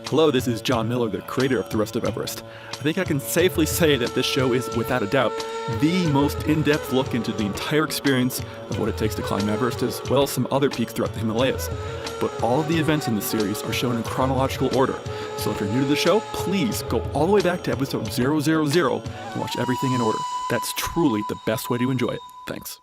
Hello, this is John Miller, the creator of the Rest of Everest. I think I can safely say that this show is, without a doubt, the most in-depth look into the entire experience of what it takes to climb Everest, as well as some other peaks throughout the Himalayas. But all of the events in the series are shown in chronological order, so if you're new to the show, please go all the way back to episode 000 and watch everything in order. That's truly the best way to enjoy it. Thanks.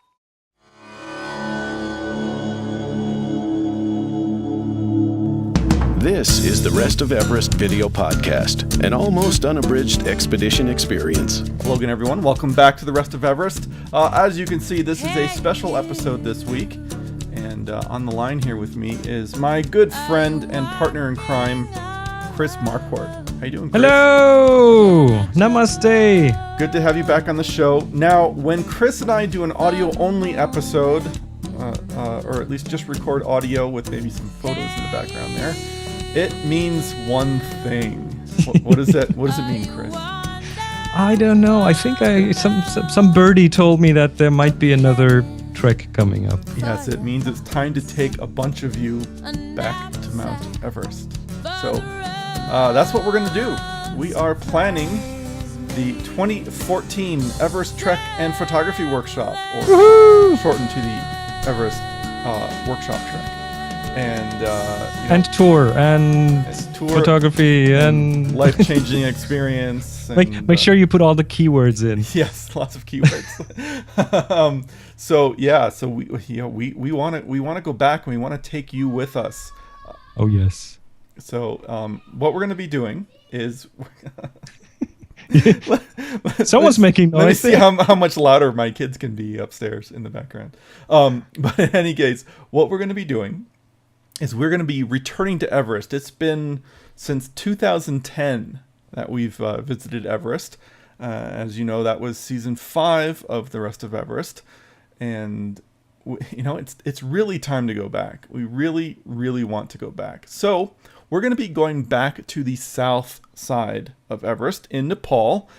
This is the Rest of Everest video podcast, an almost unabridged expedition experience. Hello again, everyone. Welcome back to the Rest of Everest. As you can see, this is a special episode this week, and on the line here with me is my good friend and partner in crime, Chris Marquardt. How you doing, Chris? Hello! Namaste! Good to have you back on the show. Now, when Chris and I do an audio-only episode, or at least just record audio with maybe some photos in the background there, it means one thing. What does that? What does it mean, Chris? I don't know. I think some birdie told me that there might be another trek coming up. Yes, it means it's time to take a bunch of you back to Mount Everest. So that's what we're going to do. We are planning the 2014 Everest Trek and Photography Workshop, or shortened to the Everest Workshop Trek. And tour and photography and life-changing experience. And, make sure you put all the keywords in. Yes, lots of keywords. So we want to go back and we want to take you with us. Oh yes. So what we're going to be doing is someone's making noise. Let me see how much louder my kids can be upstairs in the background. But in any case, what we're going to be doing is we're going to be returning to Everest. It's been since 2010 that we've visited Everest. As you know, that was season 5 of the Rest of Everest. And, it's really time to go back. We really, really want to go back. So we're going to be going back to the south side of Everest in Nepal.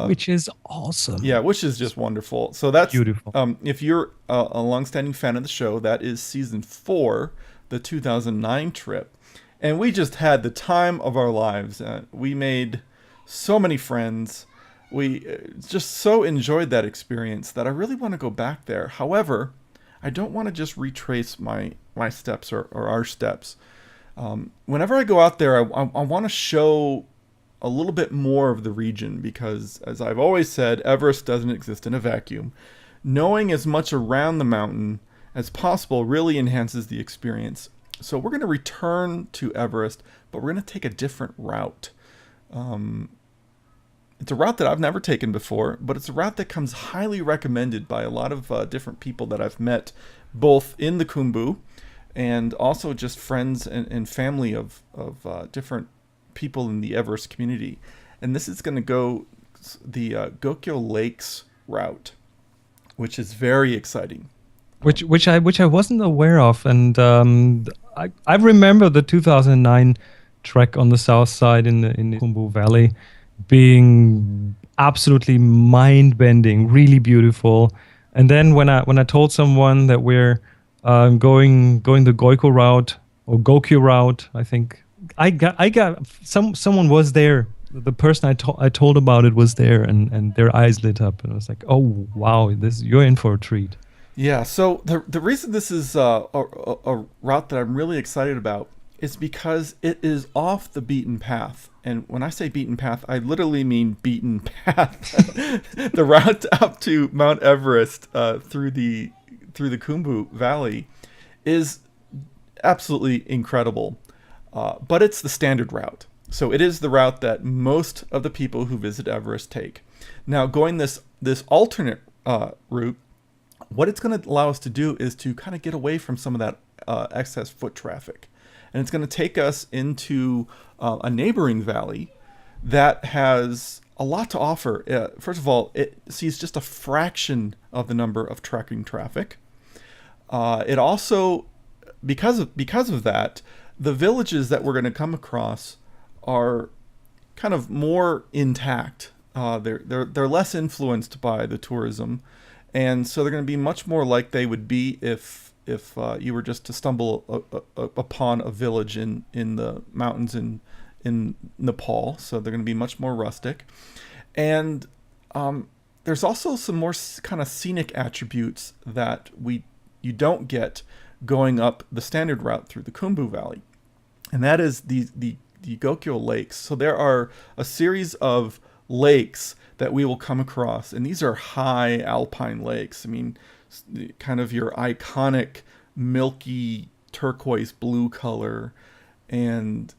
Which is awesome. Yeah, which is just wonderful. So that's beautiful. If you're a longstanding fan of the show, that is season 4, the 2009 trip. And we just had the time of our lives. We made so many friends. We just so enjoyed that experience that I really want to go back there. However, I don't want to just retrace my steps or our steps. Whenever I go out there, I want to show a little bit more of the region because, as I've always said, Everest doesn't exist in a vacuum. Knowing as much around the mountain as possible really enhances the experience. So we're going to return to Everest, but we're going to take a different route. It's a route that I've never taken before, but it's a route that comes highly recommended by a lot of different people that I've met, both in the Khumbu and also just friends and family of different people in the Everest community. And this is going to go the Gokyo Lakes route, which is very exciting. Which I wasn't aware of, and I remember the 2009 trek on the south side in the Khumbu Valley being absolutely mind-bending, really beautiful. And then when I told someone that we're going the Gokyo route or Gokyo route, I think I got someone was there. The person I told about it was there, and their eyes lit up, and I was like, oh wow, you're in for a treat. Yeah, so the reason this is a route that I'm really excited about is because it is off the beaten path. And when I say beaten path, I literally mean beaten path. The route up to Mount Everest through the Khumbu Valley is absolutely incredible. But it's the standard route. So it is the route that most of the people who visit Everest take. Now, going this alternate route, what it's going to allow us to do is to kind of get away from some of that excess foot traffic. And it's going to take us into a neighboring valley that has a lot to offer. First of all, it sees just a fraction of the number of trekking traffic. It also, because of that, the villages that we're going to come across are kind of more intact. They're less influenced by the tourism. And so they're going to be much more like they would be if you were just to stumble upon a village in the mountains in in Nepal, so they're going to be much more rustic. And there's also some more kind of scenic attributes that you don't get going up the standard route through the Khumbu Valley, and that is the Gokyo Lakes. So there are a series of lakes that we will come across, and these are high alpine lakes. I mean, kind of your iconic milky turquoise blue color, and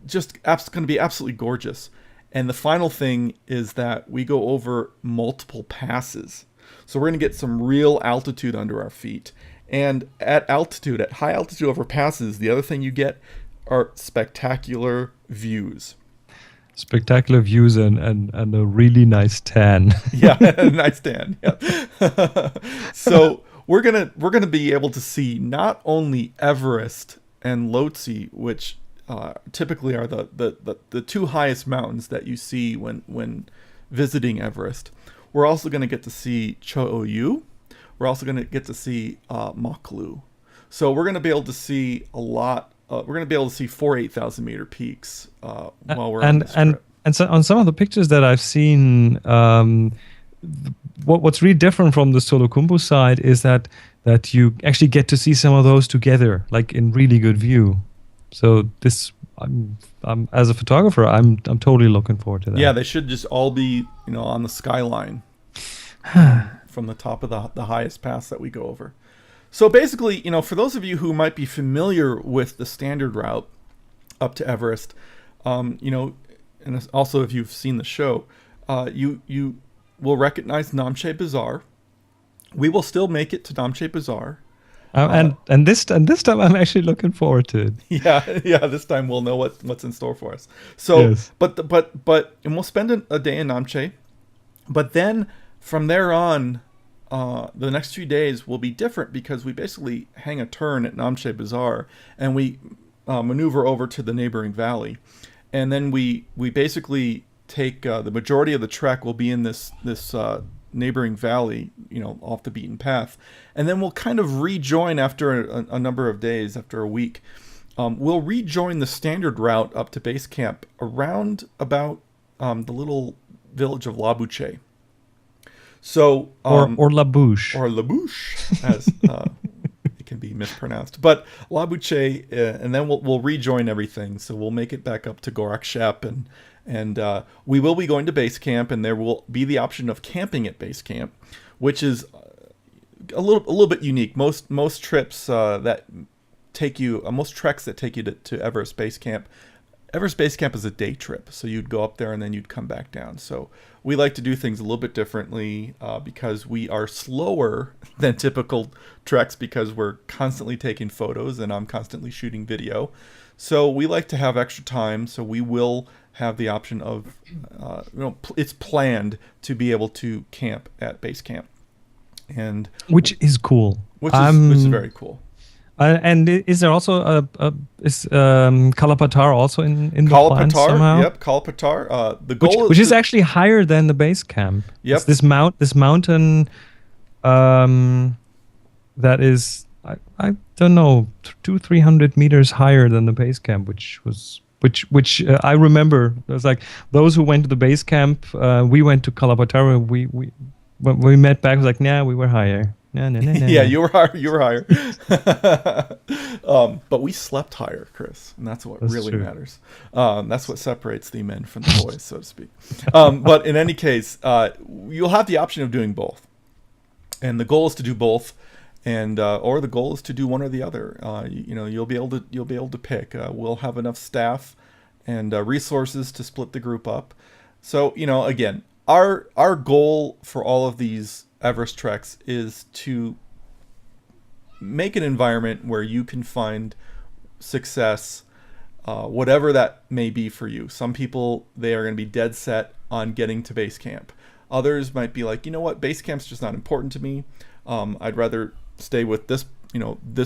just going to be absolutely gorgeous. And the final thing is that we go over multiple passes. So we're going to get some real altitude under our feet. And at high altitude over passes, the other thing you get are spectacular views. Spectacular views and a really nice tan. Yeah, a nice tan. Yeah. So we're gonna be able to see not only Everest and Lhotse, which typically are the two highest mountains that you see when visiting Everest. We're also going to get to see Cho-Oyu. We're also going to get to see Moklu. So we're going to be able to see a lot. We're going to be able to see 4 8,000 meter peaks while we're on this trip. And so on some of the pictures that I've seen, what's really different from the Solo-Khumbu side is that you actually get to see some of those together, like in really good view. So this, I'm as a photographer, I'm totally looking forward to that. Yeah, they should just all be on the skyline from the top of the highest pass that we go over. So basically, for those of you who might be familiar with the standard route up to Everest, and also if you've seen the show, you will recognize Namche Bazaar. We will still make it to Namche Bazaar. And this time I'm actually looking forward to it. Yeah. This time we'll know what's in store for us. So, yes. but and we'll spend a day in Namche, but then from there on, the next few days will be different because we basically hang a turn at Namche Bazaar and we maneuver over to the neighboring valley, and then we basically take the majority of the trek will be in this neighboring valley, off the beaten path, and then we'll kind of rejoin after a number of days, after a week. We'll rejoin the standard route up to base camp around about the little village of Labuche. So or La Bouche, as it can be mispronounced, but Labuche, and then we'll rejoin everything. So we'll make it back up to Gorakshep, and we will be going to base camp, and there will be the option of camping at base camp, which is a little bit unique. Most trips that take you, most treks that take you to Everest Base Camp. Everest Base Camp is a day trip, so you'd go up there and then you'd come back down. So we like to do things a little bit differently because we are slower than typical treks because we're constantly taking photos and I'm constantly shooting video. So we like to have extra time, so we will have the option of, it's planned to be able to camp at base camp, and which is cool. Which is very cool. And is there also is Kala Patthar also in the plan somehow? Yep, Kala Patthar. The goal which is actually higher than the base camp. Yep. It's this mountain that is I don't know 200-300 meters higher than the base camp, which I remember. It was like those who went to the base camp. We went to Kala Patthar. When we met back, it was like, nah, we were higher. No. Yeah, you were higher. But we slept higher, Chris, and that's really true. Matters. That's what separates the men from the boys, so to speak. But in any case, you'll have the option of doing both, and the goal is to do both, and or the goal is to do one or the other. You'll be able to pick. We'll have enough staff and resources to split the group up. So again, our goal for all of these Everest treks is to make an environment where you can find success, whatever that may be for you. Some people, they are going to be dead set on getting to base camp. Others might be like, base camp's just not important to me. I'd rather stay with this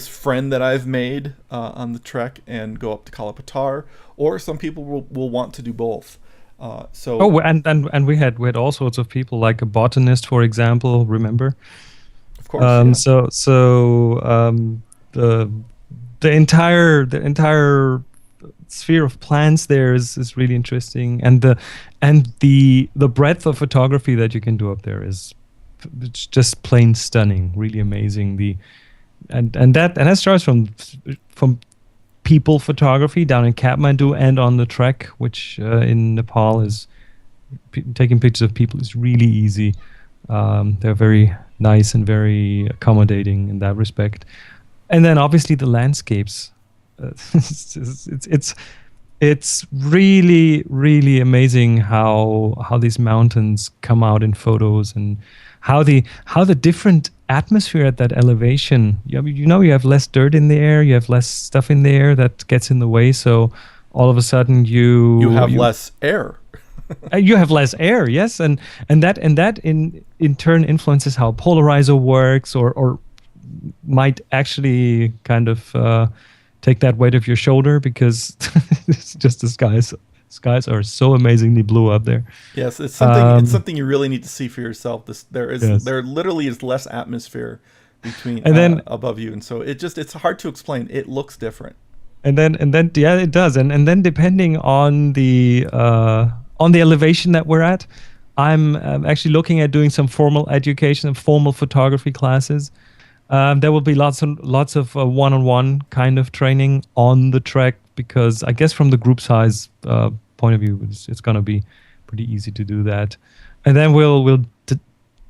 friend that I've made on the trek and go up to Kala Patthar. Or some people will want to do both. And we had all sorts of people, like a botanist, for example. Remember? Of course. Yeah. So the entire sphere of plants there is really interesting, and the breadth of photography that you can do up there is it's just plain stunning, really amazing. That starts from people photography down in Kathmandu and on the trek, which in Nepal is taking pictures of people is really easy. They're very nice and very accommodating in that respect. And then obviously the landscapes. It's really, really amazing how these mountains come out in photos, and how the different atmosphere at that elevation. You have less dirt in the air, you have less stuff in the air that gets in the way. So all of a sudden you have less air. You have less air, yes, and that in turn influences how polarizer works, or might actually kind of take that weight off your shoulder, because it's just the skies are so amazingly blue up there. Yes, it's something you really need to see for yourself. There literally is less atmosphere between and then above you, and so it's hard to explain. It looks different. And then yeah, it does. And then depending on the elevation that we're at, I'm actually looking at doing some formal education and formal photography classes. There will be lots of one-on-one kind of training on the trek, because I guess from the group size point of view, it's going to be pretty easy to do that. And then we'll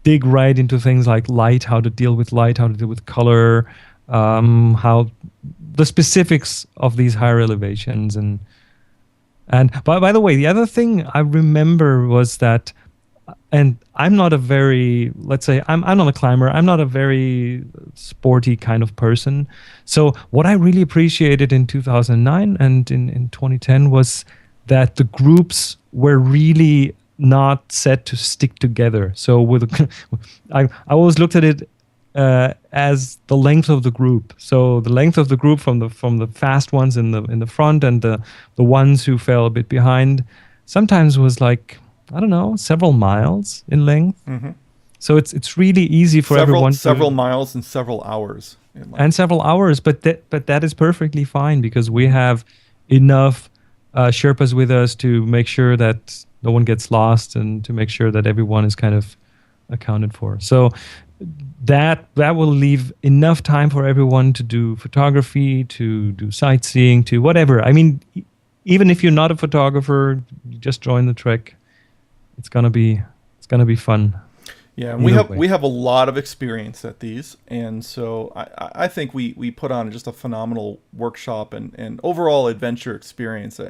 dig right into things like light, how to deal with light, how to deal with color, how the specifics of these higher elevations. And by the way, the other thing I remember was that, and I'm not a very, let's say, I'm not a climber. I'm not a very sporty kind of person. So what I really appreciated in 2009 and in 2010 was that the groups were really not set to stick together. So I always looked at it as the length of the group. So the length of the group from the fast ones in the front, and the ones who fell a bit behind, sometimes was like, I don't know, several miles in length. Mm-hmm. So it's really easy for everyone. Several miles and several hours. And several hours, but that is perfectly fine, because we have enough Sherpas with us to make sure that no one gets lost, and to make sure that everyone is kind of accounted for. So that will leave enough time for everyone to do photography, to do sightseeing, to whatever. I mean, even if you're not a photographer, you just join the trek. It's gonna be fun. Yeah, and we have a lot of experience at these, and so I think we put on just a phenomenal workshop and overall adventure experience.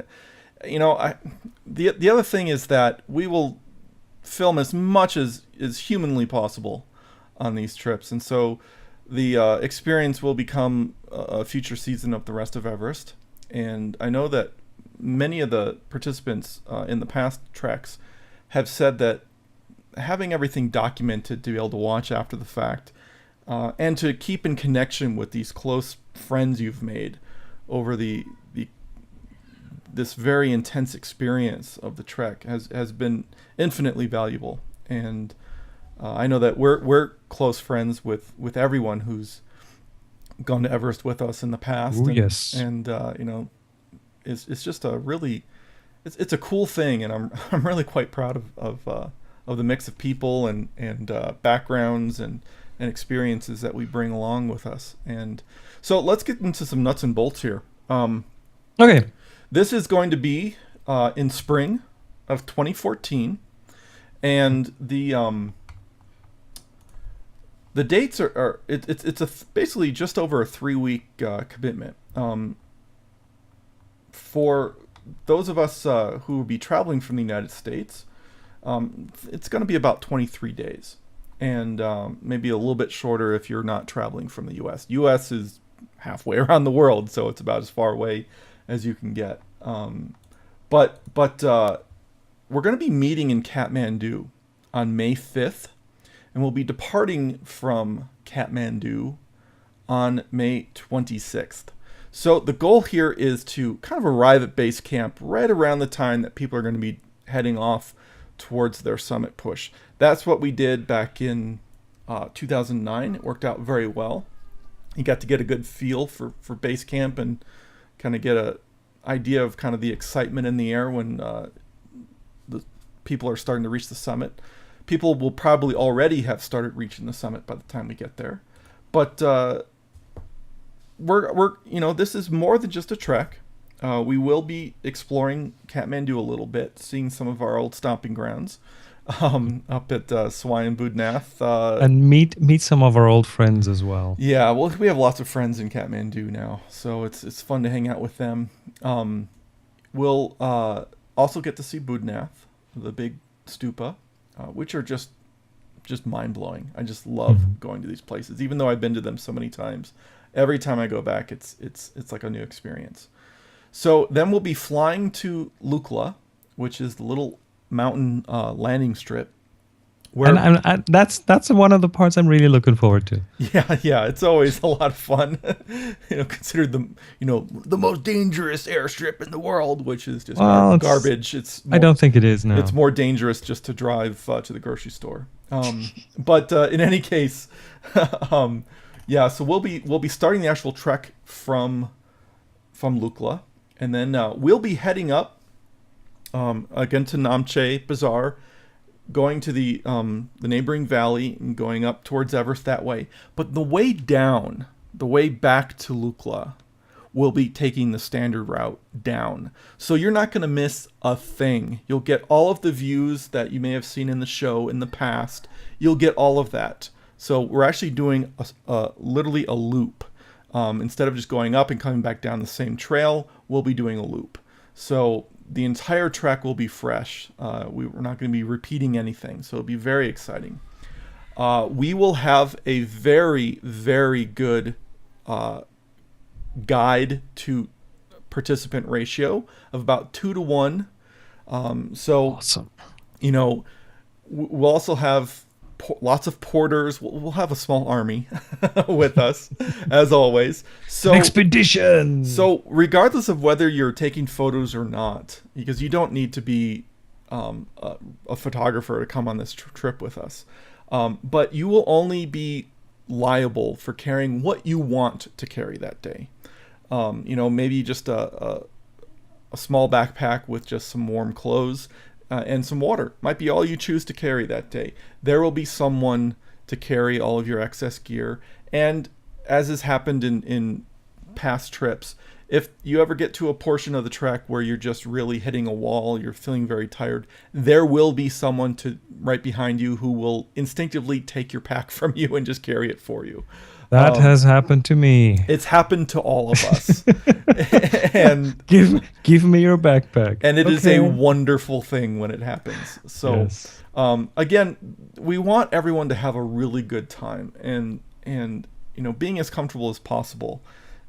The other thing is that we will film as much as is humanly possible on these trips, and so the experience will become a future season of the Rest of Everest. And I know that many of the participants in the past treks have said that having everything documented to be able to watch after the fact, and to keep in connection with these close friends you've made over this very intense experience of the trek has been infinitely valuable. And I know that we're close friends with everyone who's gone to Everest with us in the past. Ooh, yes. And it's just a really, it's a cool thing, and I'm really quite proud of the mix of people and backgrounds and experiences that we bring along with us. And so let's get into some nuts and bolts here. Okay. This is going to be in spring of 2014, and the dates are it's basically just over a 3-week commitment. For those of us who will be traveling from the United States, it's going to be about 23 days, and maybe a little bit shorter if you're not traveling from the U.S. U.S. is halfway around the world, so it's about as far away as you can get. But we're going to be meeting in Kathmandu on May 5th, and we'll be departing from Kathmandu on May 26th. So the goal here is to kind of arrive at base camp right around the time that people are going to be heading off towards their summit push. That's what we did back in 2009. It worked out very well. You got to get a good feel for base camp and kind of get idea of kind of the excitement in the air when the people are starting to reach the summit. People will probably already have started reaching the summit by the time we get there. But we're this is more than just a trek. We will be exploring Kathmandu a little bit, seeing some of our old stomping grounds up at Swayambudnath. And meet some of our old friends as well. Yeah, well, we have lots of friends in Kathmandu now, so it's fun to hang out with them. We'll also get to see Budnath, the big stupa, which are just mind-blowing. I just love going to these places, even though I've been to them so many times. Every time I go back, it's like a new experience. So then we'll be flying to Lukla, which is the little mountain landing strip. Where And that's one of the parts I'm really looking forward to. yeah, it's always a lot of fun. Considered the most dangerous airstrip in the world, which is just garbage. I don't think it is now. It's more dangerous just to drive to the grocery store. But in any case, so we'll be starting the actual trek from Lukla, and then we'll be heading up again to Namche Bazaar, going to the neighboring valley and going up towards Everest that way. But the way back to Lukla, we'll be taking the standard route down. So you're not going to miss a thing. You'll get all of the views that you may have seen in the show in the past. You'll get all of that. So we're actually doing literally a loop. Instead of just going up and coming back down the same trail, we'll be doing a loop. So the entire trek will be fresh. We're not going to be repeating anything, so it'll be very exciting. We will have a very, very good guide to participant ratio of about 2 to 1. So awesome. We'll also have lots of porters. We'll have a small army with us, as always. So an expedition. So regardless of whether you're taking photos or not, because you don't need to be a photographer to come on this trip with us, but you will only be liable for carrying what you want to carry that day. Maybe just a small backpack with just some warm clothes. And some water might be all you choose to carry that day. There will be someone to carry all of your excess gear. And as has happened in past trips, if you ever get to a portion of the trek where you're just really hitting a wall, you're feeling very tired, there will be someone right behind you who will instinctively take your pack from you and just carry it for you. That has happened to me. It's happened to all of us. And give me your backpack. And it is a wonderful thing when it happens. So, yes. Again, we want everyone to have a really good time, and being as comfortable as possible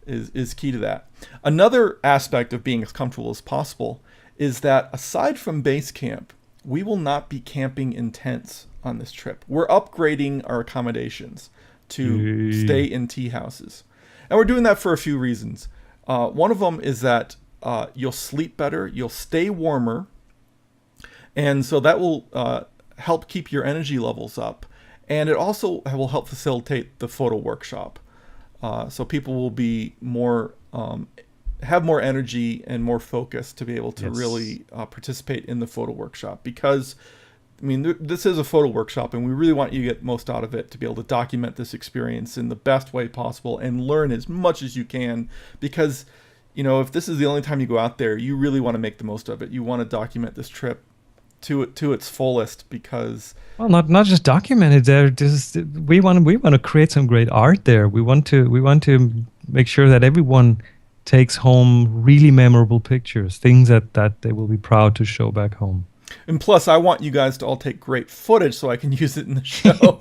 is key to that. Another aspect of being as comfortable as possible is that aside from base camp, we will not be camping in tents on this trip. We're upgrading our accommodations to stay in tea houses. And we're doing that for a few reasons. One of them is that you'll sleep better, you'll stay warmer, and so that will help keep your energy levels up. And it also will help facilitate the photo workshop. So people will be have more energy and more focus to be able to really participate in the photo workshop, because this is a photo workshop, and we really want you to get most out of it to be able to document this experience in the best way possible and learn as much as you can. Because, if this is the only time you go out there, you really want to make the most of it. You want to document this trip to its fullest, because not just document it there. We want to create some great art there. We want to make sure that everyone takes home really memorable pictures, things that they will be proud to show back home. And plus, I want you guys to all take great footage so I can use it in the show.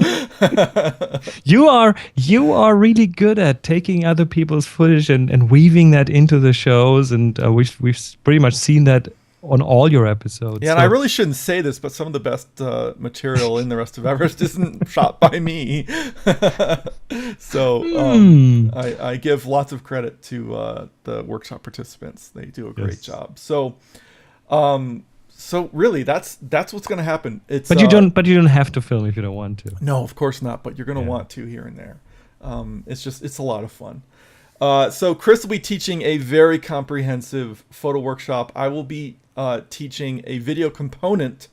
You are really good at taking other people's footage and weaving that into the shows, and we've pretty much seen that on all your episodes. Yeah, and I really shouldn't say this, but some of the best material in the Rest of Everest isn't shot by me. So I give lots of credit to the workshop participants. They do a great job. So really, that's what's going to happen. But you don't have to film if you don't want to. No, of course not. But you're going to want to here and there. It's a lot of fun. So Chris will be teaching a very comprehensive photo workshop. I will be teaching a video component.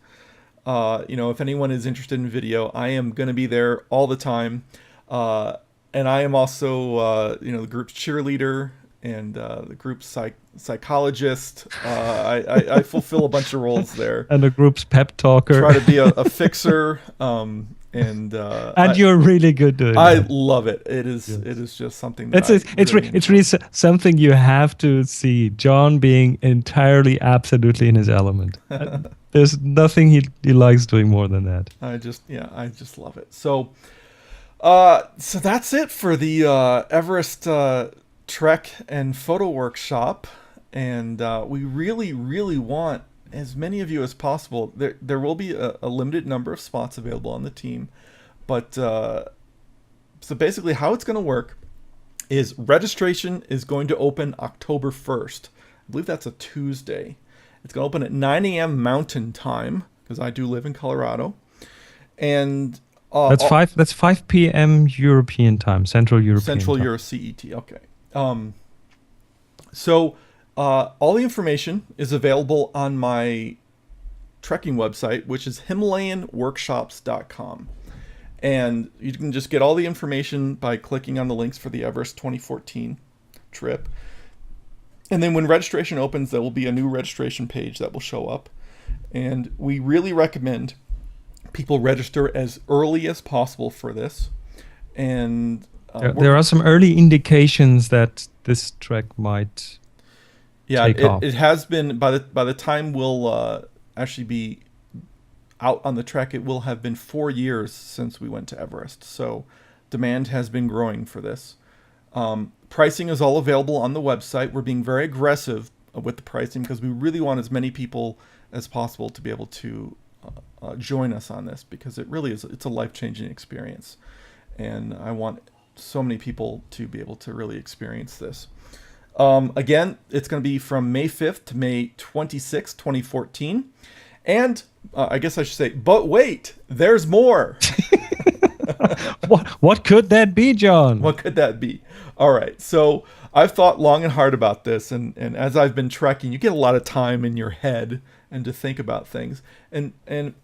If anyone is interested in video, I am going to be there all the time. And I am also, the group's cheerleader and the group's psychologist. I fulfill a bunch of roles there. And the group's pep talker. Try to be a fixer. And you're really good doing I that. love it. It is just something that It's really something you have to see. John being entirely, absolutely in his element. There's nothing he likes doing more than that. I just love it. So that's it for the Everest Trek and Photo Workshop, and we really, really want as many of you as possible. There will be a limited number of spots available on the team, but so basically how it's going to work is registration is going to open October 1st. I believe that's a Tuesday. It's going to open at 9 a.m. Mountain Time, because I do live in Colorado, and that's 5 p.m. European time, Central European time. Euro CET. Okay. So all the information is available on my trekking website, which is HimalayanWorkshops.com. And you can just get all the information by clicking on the links for the Everest 2014 trip. And then when registration opens, there will be a new registration page that will show up. And we really recommend people register as early as possible for this. And there are some early indications that this trek might take off. It has been, by the time we'll actually be out on the trek, it will have been 4 years since we went to Everest. So demand has been growing for this. Pricing is all available on the website. We're being very aggressive with the pricing because we really want as many people as possible to be able to join us on this, because it really is, it's a life-changing experience. And I want so many people to be able to really experience this. Again, it's going to be from May 5th to May 26th, 2014. And I guess I should say, but wait, there's more. What could that be, John? What could that be? All right. So I've thought long and hard about this. And as I've been trekking, you get a lot of time in your head and to think about things. And a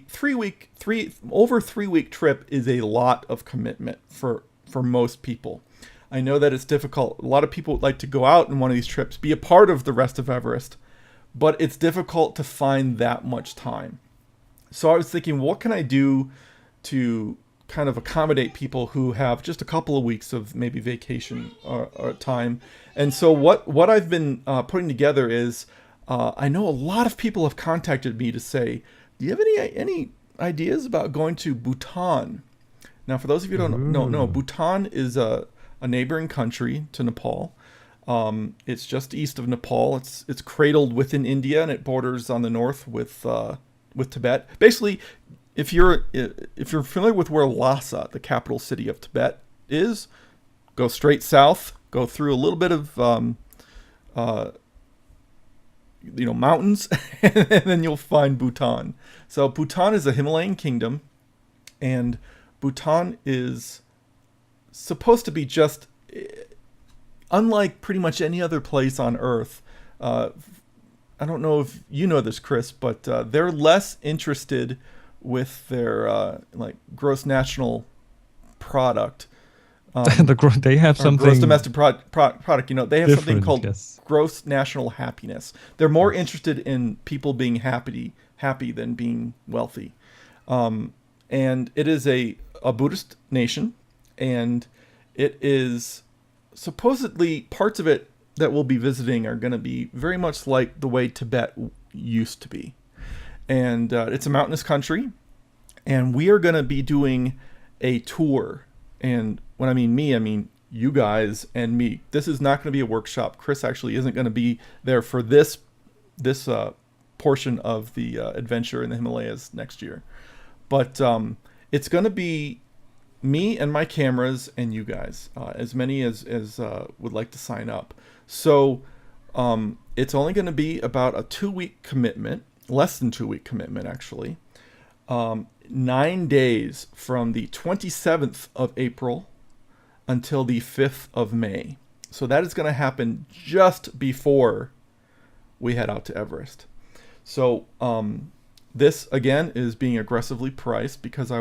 3 week trip is a lot of commitment for most people. I know that it's difficult. A lot of people would like to go out on one of these trips, be a part of the Rest of Everest, but it's difficult to find that much time. So I was thinking, what can I do to kind of accommodate people who have just a couple of weeks of maybe vacation or time? And so what I've been putting together is, I know a lot of people have contacted me to say, do you have any ideas about going to Bhutan? Now, for those of you who don't know, Bhutan is a neighboring country to Nepal. It's just east of Nepal. It's cradled within India, and it borders on the north with Tibet. Basically, if you're familiar with where Lhasa, the capital city of Tibet, is, go straight south, go through a little bit of mountains, and then you'll find Bhutan. So Bhutan is a Himalayan kingdom, and Bhutan is supposed to be just unlike pretty much any other place on Earth. I don't know if you know this, Chris, but they're less interested with their gross national product. They have something gross domestic product. They have something called gross national happiness. They're more interested in people being happy than being wealthy. And it is a Buddhist nation, and it is supposedly parts of it that we'll be visiting are going to be very much like the way Tibet used to be. And it's a mountainous country, and we are going to be doing a tour. And when I mean me, I mean you guys and me. This is not going to be a workshop. Chris actually isn't going to be there for this portion of the adventure in the Himalayas next year. But it's going to be me and my cameras and you guys, as many as would like to sign up. So it's only going to be about a 2-week commitment, less than 2-week commitment actually. 9 days from the 27th of April until the 5th of May. So that is going to happen just before we head out to Everest. So this again is being aggressively priced because I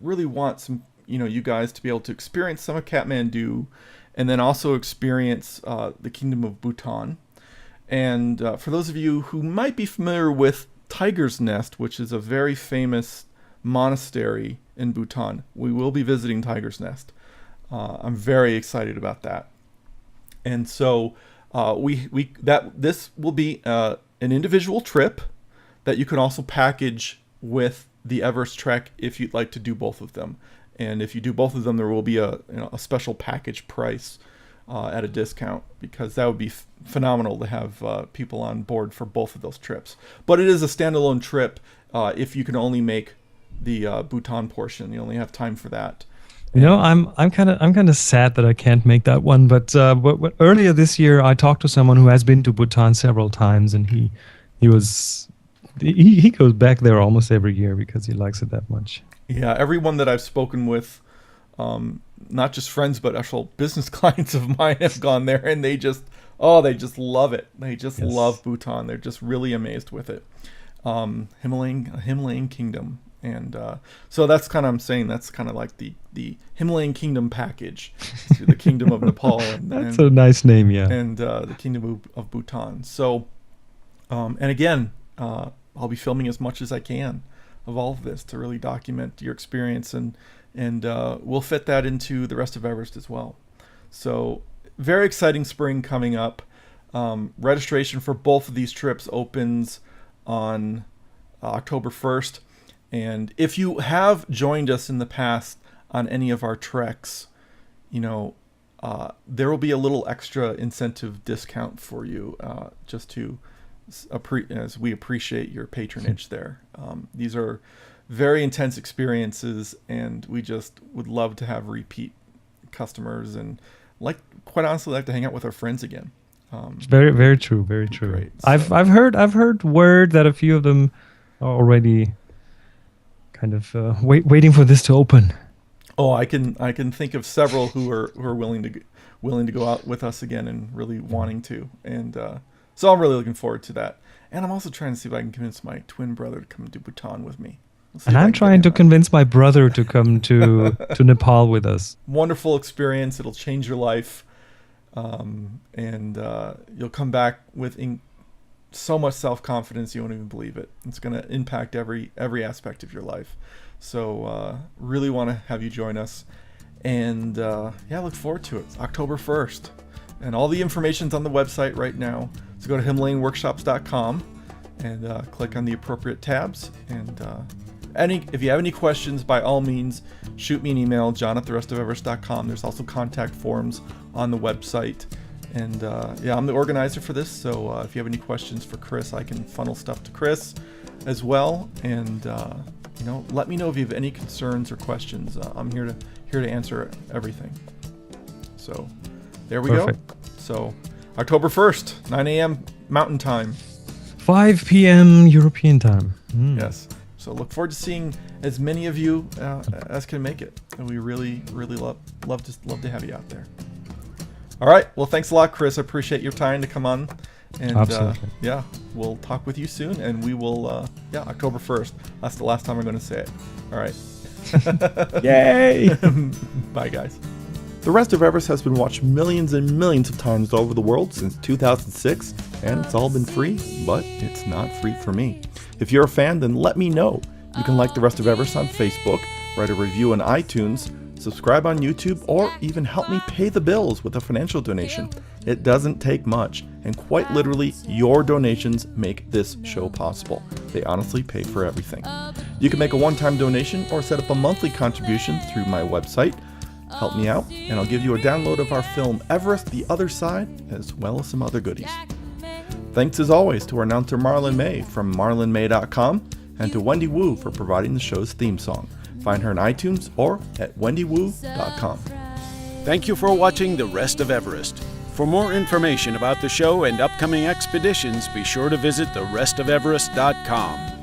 really want some, you guys to be able to experience some of Kathmandu, and then also experience the Kingdom of Bhutan. And for those of you who might be familiar with Tiger's Nest, which is a very famous monastery in Bhutan, we will be visiting Tiger's Nest. I'm very excited about that. And so this will be an individual trip that you can also package with the Everest Trek if you'd like to do both of them. And if you do both of them, there will be a special package price at a discount, because that would be phenomenal to have people on board for both of those trips. But it is a standalone trip if you can only make the Bhutan portion. You only have time for that. I'm kind of sad that I can't make that one. But earlier this year, I talked to someone who has been to Bhutan several times, and he goes back there almost every year because he likes it that much. Yeah, everyone that I've spoken with, not just friends but actual business clients of mine, have gone there, and they just love it. They just love Bhutan. They're just really amazed with it. Himalayan kingdom. And so that's kind of, I'm saying that's kind of like the Himalayan kingdom package to the Kingdom of Nepal. That's a nice name, yeah. And the Kingdom of Bhutan. So, and again, I'll be filming as much as I can of all of this to really document your experience, and we'll fit that into the Rest of Everest as well. So very exciting spring coming up. Registration for both of these trips opens on October 1st. And if you have joined us in the past on any of our treks, there will be a little extra incentive discount for you, just to as we appreciate your patronage there. These are very intense experiences, and we just would love to have repeat customers, and quite honestly, like to hang out with our friends again. Very, very true. Very true. Great. I've heard word that a few of them are already kind of waiting for this to open. Oh, I can think of several who are willing to go out with us again, and really wanting to, and so I'm really looking forward to that. And I'm also trying to see if I can convince my twin brother to come to Bhutan with me. And I'm trying to convince my brother to come to Nepal with us. Wonderful experience. It'll change your life, and you'll come back with so much self-confidence you won't even believe it. It's going to impact every aspect of your life. So really want to have you join us, and look forward to it. It's October 1st, and all the information's on the website right now. So go to HimalayanWorkshops.com and click on the appropriate tabs. And if you have any questions, by all means, shoot me an email, john@therestofeverest.com. There's also contact forms on the website. And I'm the organizer for this, so if you have any questions for Chris, I can funnel stuff to Chris as well. And let me know if you have any concerns or questions. I'm here to answer everything. So there we go. So October 1st, 9 a.m. Mountain Time. 5 p.m. European time. Yes. So look forward to seeing as many of you as can make it. And we really, really love to have you out there. All right. Well, thanks a lot, Chris. I appreciate your time to come on. And absolutely. We'll talk with you soon. And we will, October 1st. That's the last time I'm going to say it. All right. Yay. Bye, guys. The Rest of Everest has been watched millions and millions of times all over the world since 2006, and it's all been free, but it's not free for me. If you're a fan, then let me know. You can like The Rest of Everest on Facebook, write a review on iTunes, subscribe on YouTube, or even help me pay the bills with a financial donation. It doesn't take much, and quite literally, your donations make this show possible. They honestly pay for everything. You can make a one-time donation or set up a monthly contribution through my website. Help me out, and I'll give you a download of our film Everest: The Other Side, as well as some other goodies. Thanks as always to our announcer Marlon May from marlonmay.com, and to Wendy Wu for providing the show's theme song. Find her on iTunes or at wendywoo.com. Thank you for watching The Rest of Everest. For more information about the show and upcoming expeditions, be sure to visit therestofeverest.com.